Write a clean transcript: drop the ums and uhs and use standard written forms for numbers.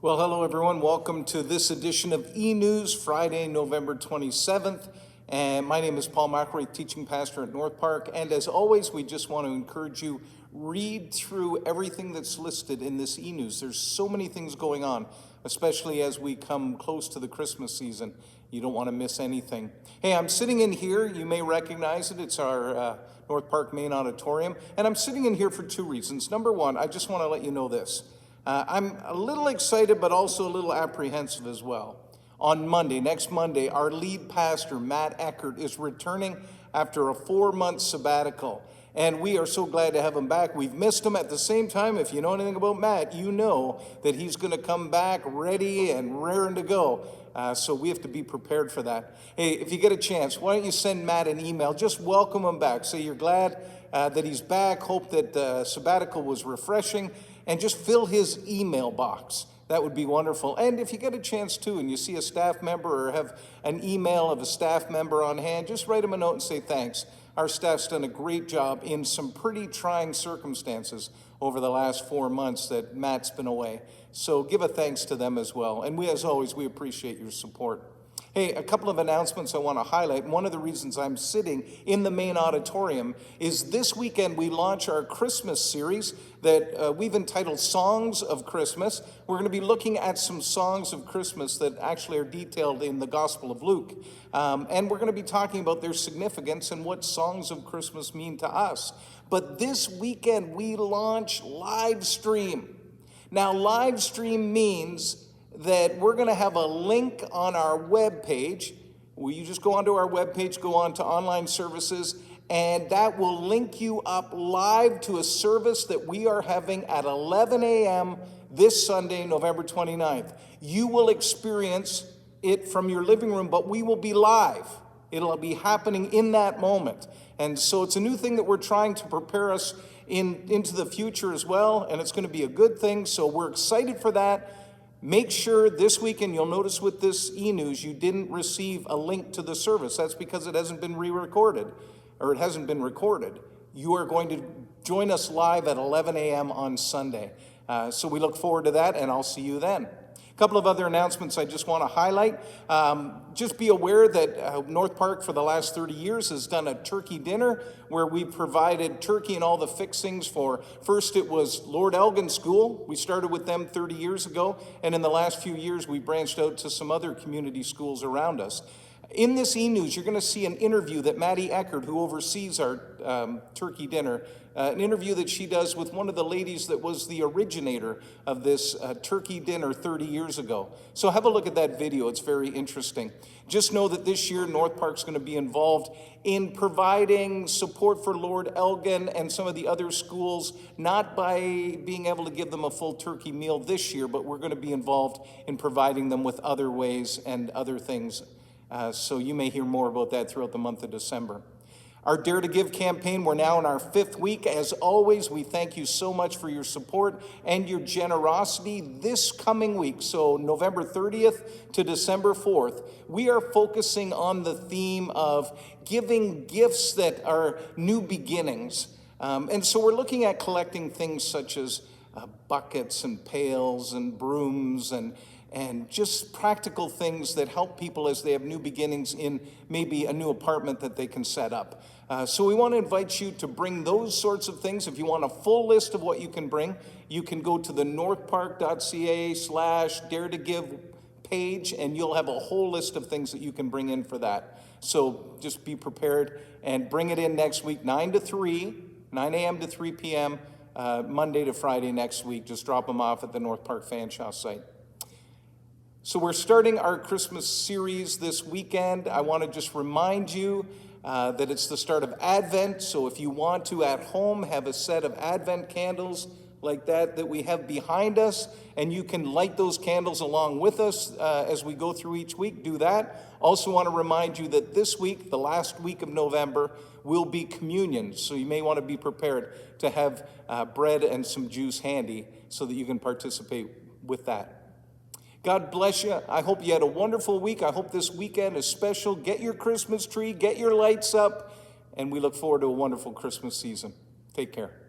Well, hello everyone. Welcome to this edition of E-News, Friday, November 27th. And my name is Paul McElroy, teaching pastor at North Park. And as always, we just want to encourage you, read through everything that's listed in this E-News. There's so many things going on, especially as we come close to the Christmas season. You don't want to miss anything. Hey, I'm sitting in here. You may recognize it. It's our North Park main auditorium. And I'm sitting in here for two reasons. Number one, I just want to let you know this. I'm a little excited, but also a little apprehensive as well. On Monday, next Monday, our lead pastor, Matt Eckert, is returning after a 4-month sabbatical. And we are so glad to have him back. We've missed him. At the same time, if you know anything about Matt, you know that he's going to come back ready and raring to go. So we have to be prepared for that. Hey, if you get a chance, why don't you send Matt an email? Just welcome him back. Say you're glad that he's back. Hope that the sabbatical was refreshing. And just fill his email box. That would be wonderful. And if you get a chance too, and you see a staff member or have an email of a staff member on hand, just write them a note and say thanks. Our staff's done a great job in some pretty trying circumstances over the last 4 months that Matt's been away. So give a thanks to them as well. And we, as always, we appreciate your support. Hey, a couple of announcements I want to highlight. One of the reasons I'm sitting in the main auditorium is this weekend we launch our Christmas series that we've entitled Songs of Christmas. We're going to be looking at some songs of Christmas that actually are detailed in the Gospel of Luke. And we're going to be talking about their significance and what songs of Christmas mean to us. But this weekend we launch live stream. Now, live stream means that we're going to have a link on our webpage. Well, you just go onto our webpage, go on to online services, and that will link you up live to a service that we are having at 11 a.m. this Sunday, November 29th. You will experience it from your living room, but we will be live. It'll be happening in that moment. And so it's a new thing that we're trying to prepare us into the future as well, and it's going to be a good thing, so we're excited for that. Make sure this weekend, you'll notice with this E-News, you didn't receive a link to the service. That's because it hasn't been re-recorded, or it hasn't been recorded. You are going to join us live at 11 a.m. on Sunday. So we look forward to that, and I'll see you then. A couple of other announcements I just want to highlight. Just be aware that North Park for the last 30 years has done a turkey dinner where we provided turkey and all the fixings for, first it was Lord Elgin School. We started with them 30 years ago, and in the last few years we branched out to some other community schools around us. In this E-News, you're going to see an interview that Maddie Eckert, who oversees our turkey dinner, an interview that she does with one of the ladies that was the originator of this turkey dinner 30 years ago. So have a look at that video. It's very interesting. Just know that this year, North Park's going to be involved in providing support for Lord Elgin and some of the other schools, not by being able to give them a full turkey meal this year, but we're going to be involved in providing them with other ways and other things. So you may hear more about that throughout the month of December. Our Dare to Give campaign, we're now in our 5th week. As always, we thank you so much for your support and your generosity this coming week. So November 30th to December 4th, we are focusing on the theme of giving gifts that are new beginnings. And so we're looking at collecting things such as buckets and pails and brooms and just practical things that help people as they have new beginnings in maybe a new apartment that they can set up. So we want to invite you to bring those sorts of things. If you want a full list of what you can bring, you can go to the northpark.ca/dare to give page, and you'll have a whole list of things that you can bring in for that. So just be prepared and bring it in next week, 9 a.m. to 3 p.m., Monday to Friday next week. Just drop them off at the North Park Fanshawe site. So we're starting our Christmas series this weekend. I want to just remind you that it's the start of Advent. So if you want to at home have a set of Advent candles like that we have behind us, and you can light those candles along with us as we go through each week, do that. Also want to remind you that this week, the last week of November, will be communion. So you may want to be prepared to have bread and some juice handy so that you can participate with that. God bless you. I hope you had a wonderful week. I hope this weekend is special. Get your Christmas tree, get your lights up, and we look forward to a wonderful Christmas season. Take care.